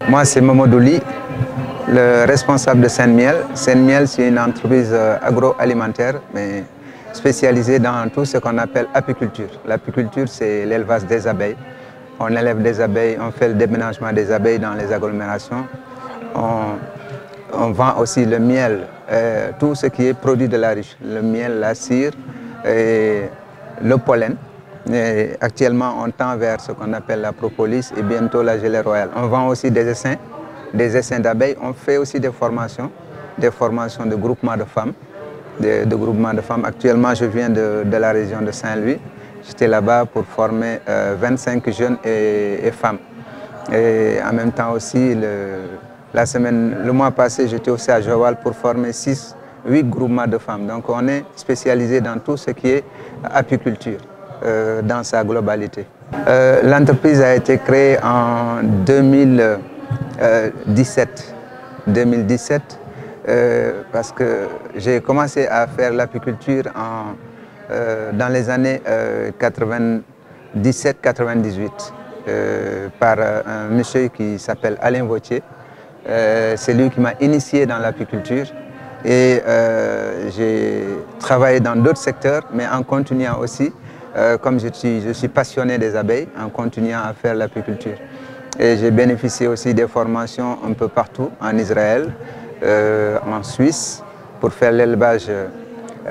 Moi, c'est Mamadou Ly, le responsable de Saint-Miel. Saint-Miel, c'est une entreprise agroalimentaire, mais spécialisée dans tout ce qu'on appelle apiculture. L'apiculture, c'est l'élevage des abeilles. On élève des abeilles, on fait le déménagement des abeilles dans les agglomérations. On vend aussi le miel, tout ce qui est produit de la ruche. Le miel, la cire et le pollen. Et actuellement, on tend vers ce qu'on appelle la propolis et bientôt la gelée royale. On vend aussi des essaims d'abeilles. On fait aussi des formations de groupements de femmes. De groupements de femmes. Actuellement, je viens de la région de Saint-Louis. J'étais là-bas pour former 25 jeunes et femmes. Et en même temps aussi, le mois passé, j'étais aussi à Joal pour former 8 groupements de femmes. Donc on est spécialisé dans tout ce qui est apiculture, dans sa globalité. L'entreprise a été créée en 2017. Parce que j'ai commencé à faire l'apiculture dans les années 97-98 par un monsieur qui s'appelle Alain Vautier. C'est lui qui m'a initié dans l'apiculture et j'ai travaillé dans d'autres secteurs, mais en continuant aussi, comme je suis passionné des abeilles, en continuant à faire l'apiculture. Et j'ai bénéficié aussi des formations un peu partout, en Israël, en Suisse, pour faire l'élevage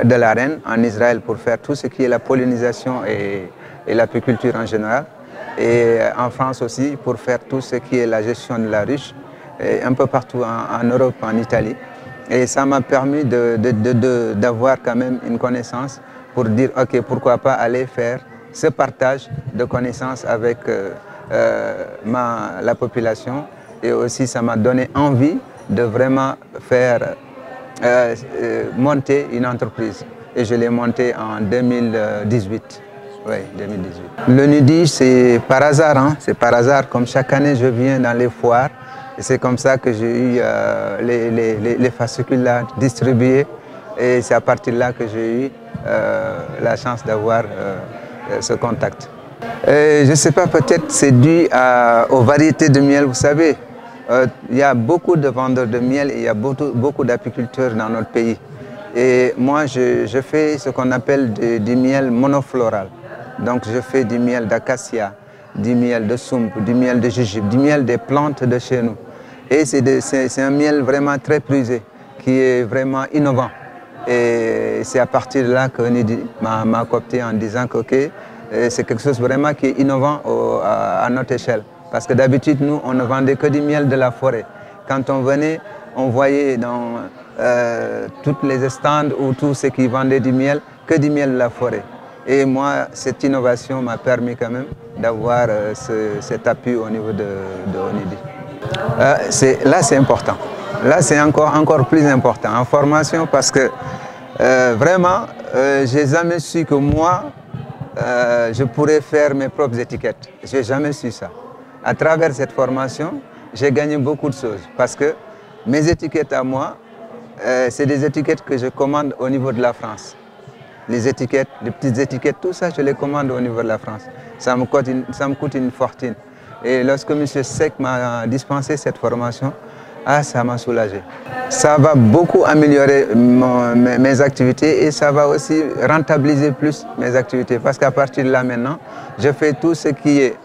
de la reine, en Israël pour faire tout ce qui est la pollinisation et l'apiculture en général, et en France aussi pour faire tout ce qui est la gestion de la ruche, et un peu partout en Europe, en Italie. Et ça m'a permis d'avoir quand même une connaissance pour dire, ok, pourquoi pas aller faire ce partage de connaissances avec la population. Et aussi, ça m'a donné envie de vraiment faire monter une entreprise. Et je l'ai montée en 2018. Oui, 2018. Le Nudi, c'est par hasard, hein? C'est par hasard. Comme chaque année, je viens dans les foires. Et c'est comme ça que j'ai eu les fascicules là distribués. Et c'est à partir de là que j'ai eu la chance d'avoir ce contact. Je ne sais pas, peut-être c'est dû aux variétés de miel, vous savez. Il y a beaucoup de vendeurs de miel et il y a beaucoup d'apiculteurs dans notre pays. Et moi, je fais ce qu'on appelle du miel monofloral. Donc, je fais du miel d'acacia, du miel de soumpe, du miel de jujube, du miel des plantes de chez nous. Et c'est un miel vraiment très prisé, qui est vraiment innovant. Et c'est à partir de là que Nidi m'a coopté en disant que c'est quelque chose vraiment qui est innovant à notre échelle. Parce que d'habitude, nous, on ne vendait que du miel de la forêt. Quand on venait, on voyait dans toutes les stands ou tous ceux qui vendaient du miel, que du miel de la forêt. Et moi, cette innovation m'a permis quand même d'avoir cet appui au niveau de Onidi. Là, c'est important. Là, c'est encore plus important en formation parce que vraiment, je n'ai jamais su que moi, je pourrais faire mes propres étiquettes. Je n'ai jamais su ça. À travers cette formation, j'ai gagné beaucoup de choses parce que mes étiquettes à moi, c'est des étiquettes que je commande au niveau de la France. Les étiquettes, les petites étiquettes, tout ça, je les commande au niveau de la France. Ça me coûte une fortune. Et lorsque M. Seck m'a dispensé cette formation, ça m'a soulagé. Ça va beaucoup améliorer mes activités et ça va aussi rentabiliser plus mes activités. Parce qu'à partir de là maintenant, je fais tout ce qui est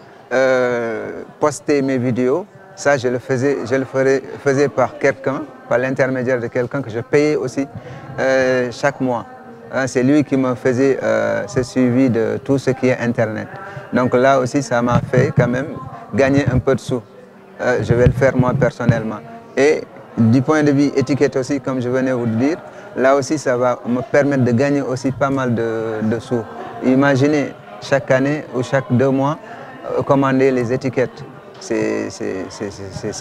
poster mes vidéos. Ça, je le faisais par quelqu'un, par l'intermédiaire de quelqu'un que je payais aussi chaque mois. C'est lui qui me faisait ce suivi de tout ce qui est Internet. Donc là aussi, ça m'a fait quand même gagner un peu de sous. Je vais le faire moi personnellement. Et du point de vue étiquette aussi, comme je venais vous le dire, là aussi, ça va me permettre de gagner aussi pas mal de sous. Imaginez, chaque année ou chaque 2 mois, commander les étiquettes. C'est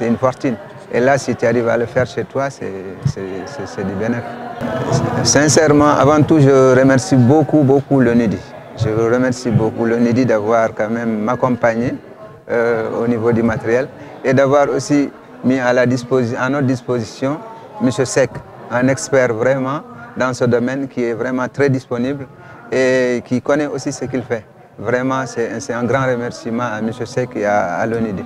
une fortune. Et là, si tu arrives à le faire chez toi, c'est du bénéfice. Sincèrement, avant tout, je remercie beaucoup le Nidi. Je remercie beaucoup le Nidi d'avoir quand même m'accompagné au niveau du matériel et d'avoir aussi mis à notre disposition M. Seck, un expert vraiment dans ce domaine qui est vraiment très disponible et qui connaît aussi ce qu'il fait. Vraiment, c'est un grand remerciement à M. Seck et à l'ONIDI.